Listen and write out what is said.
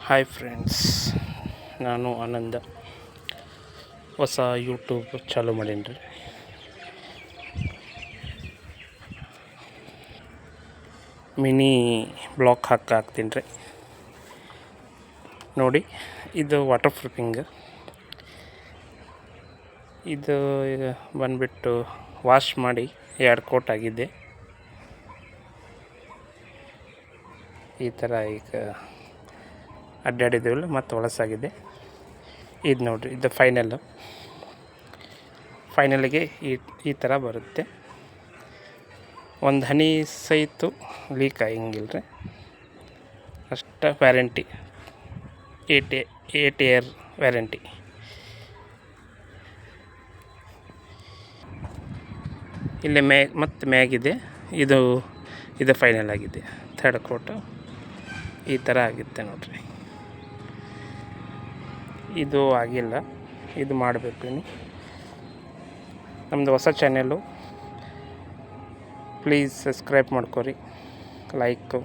Hi friends, ನಾನು ಆನಂದ. ಹೊಸ YouTube ಚಾಲೂ ಮಾಡೀನಿ ರೀ. ಮಿನಿ ಬ್ಲಾಗ್ ಹಾಕ್ತೀನಿ ರೀ. ನೋಡಿ, ಇದು ವಾಟರ್ ಪ್ರೂಫಿಂಗ್. ಇದು ಬಂದುಬಿಟ್ಟು ವಾಶ್ ಮಾಡಿ 2 ಕೋಟ್ ಆಗಿದೆ. ಈ ಥರ ಈಗ ಅಡ್ಡಾಡಿದ್ದೀವಲ್ಲ, ಮತ್ತು ಹೊಲಸಾಗಿದೆ. ಇದು ನೋಡಿರಿ, ಇದು ಫೈನಲ್ಗೆ ಈ ಥರ ಬರುತ್ತೆ. ಒಂದು ಹನಿ ಸಹಿತ ಲೀಕ್ ಆಗಂಗಿಲ್ಲ ರೀ. ಅಷ್ಟು ವ್ಯಾರಂಟಿ, 8 ಇಯರ್ ವ್ಯಾರಂಟಿ. ಇಲ್ಲೇ ಮ್ಯಾಗಿದೆ. ಇದು ಫೈನಲ್ ಆಗಿದೆ. 3rd ಕೋಟು ಈ ಥರ ಆಗುತ್ತೆ ನೋಡಿರಿ. ಇದು ಆಗಿಲ್ಲ, ಇದು ಮಾಡಬೇಕು ಇನ್ನು. ನಮ್ಮದು ಹೊಸ ಚಾನೆಲ್ಲು, ಪ್ಲೀಸ್ ಸಬ್ಸ್ಕ್ರೈಬ್ ಮಾಡ್ಕೊರಿ, ಲೈಕು